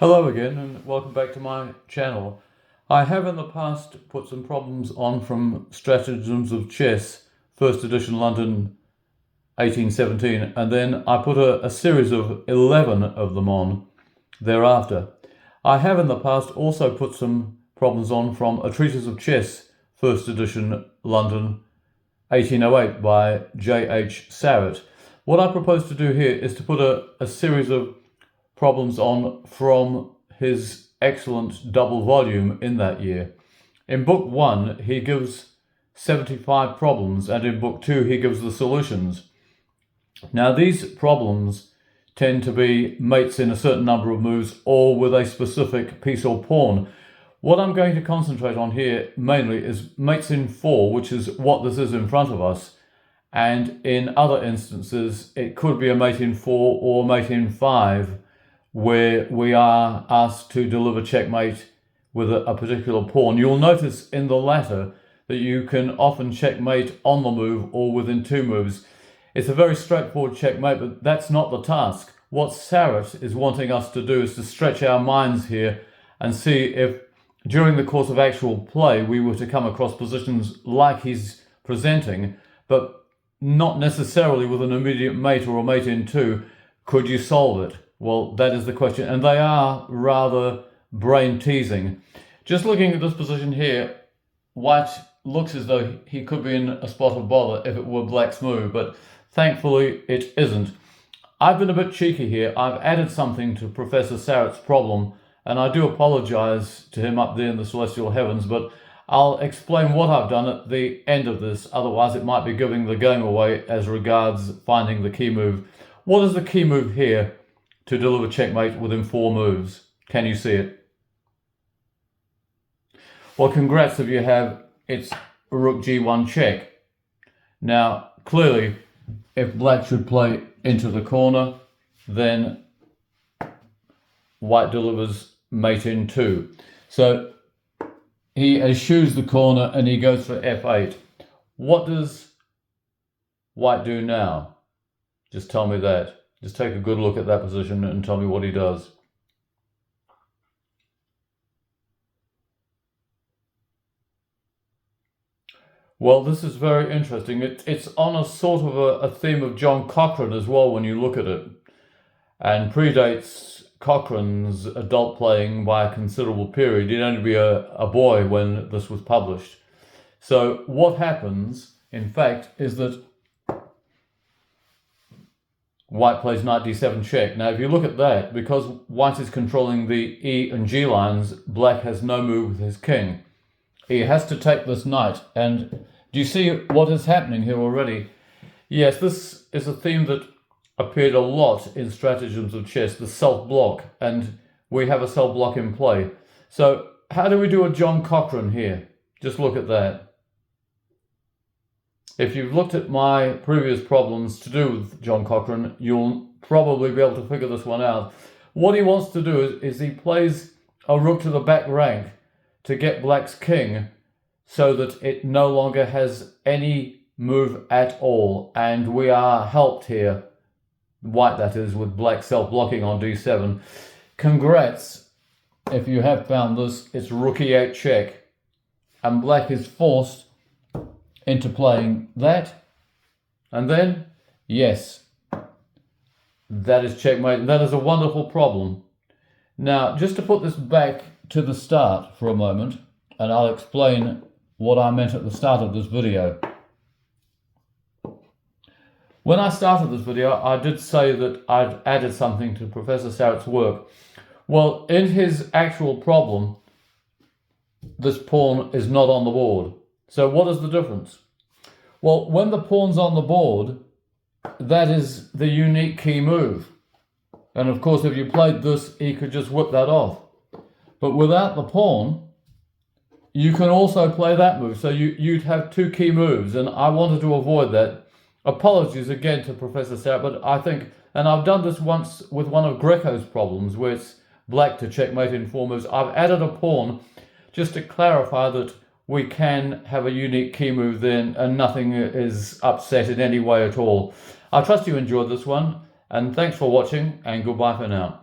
Hello again and welcome back to my channel. I have in the past put some problems on from Stratagems of Chess, first edition London 1817, and then I put a series of 11 of them on thereafter. I have in the past also put some problems on from a Treatise of Chess, first edition London 1808 by J.H. Sarratt. What I propose to do here is to put a series of problems on from his excellent double volume in that year. In book 1, he gives 75 problems, and in book 2, he gives the solutions. Now, these problems tend to be mates in a certain number of moves or with a specific piece or pawn. What I'm going to concentrate on here mainly is mates in 4, which is what this is in front of us. And in other instances, it could be a mate in 4 or mate in 5, where we are asked to deliver checkmate with a particular pawn. You'll notice in the latter that you can often checkmate on the move or within 2 moves. It's a very straightforward checkmate, but that's not the task. What Sarratt is wanting us to do is to stretch our minds here and see if during the course of actual play we were to come across positions like he's presenting, but not necessarily with an immediate mate or a mate in 2. Could you solve it? Well, that is the question, and they are rather brain-teasing. Just looking at this position here, white looks as though he could be in a spot of bother if it were black's move, but thankfully it isn't. I've been a bit cheeky here. I've added something to Professor Sarratt's problem, and I do apologize to him up there in the celestial heavens, but I'll explain what I've done at the end of this, otherwise it might be giving the game away as regards finding the key move. What is the key move here to deliver checkmate within 4 moves? Can you see it? Well, congrats if you have. It's rook g1 check. Now, clearly, if black should play into the corner, then white delivers mate in 2. So he eschews the corner and he goes for f8. What does white do now? Just tell me that. Just take a good look at that position and tell me what he does. Well, this is very interesting. It's on a sort of a theme of John Cochrane as well when you look at it, and predates Cochrane's adult playing by a considerable period. He'd only be a boy when this was published. So what happens, in fact, is that white plays knight d7 check. Now, if you look at that, because white is controlling the E and G lines, black has no move with his king. He has to take this knight. And do you see what is happening here already? Yes, this is a theme that appeared a lot in Stratagems of Chess, the self-block, and we have a self-block in play. So how do we do a John Cochrane here? Just look at that. If you've looked at my previous problems to do with John Cochrane, you'll probably be able to figure this one out. What he wants to do is he plays a rook to the back rank to get black's king so that it no longer has any move at all. And we are helped here, white that is, with black self-blocking on d7. Congrats if you have found this. It's rook e8 check. And black is forced into playing that, and then, yes, that is checkmate. That is a wonderful problem. Now, just to put this back to the start for a moment, and I'll explain what I meant at the start of this video. When I started this video, I did say that I'd added something to Professor Sarratt's work. Well, in his actual problem, this pawn is not on the board. So what is the difference? Well, when the pawn's on the board, that is the unique key move. And of course, if you played this, he could just whip that off. But without the pawn, you can also play that move. So you'd have 2 key moves, and I wanted to avoid that. Apologies again to Professor Sarratt, but I think, and I've done this once with one of Greco's problems, where it's black to checkmate in 4 moves. I've added a pawn just to clarify that we can have a unique key move then, and nothing is upset in any way at all. I trust you enjoyed this one, and thanks for watching, and goodbye for now.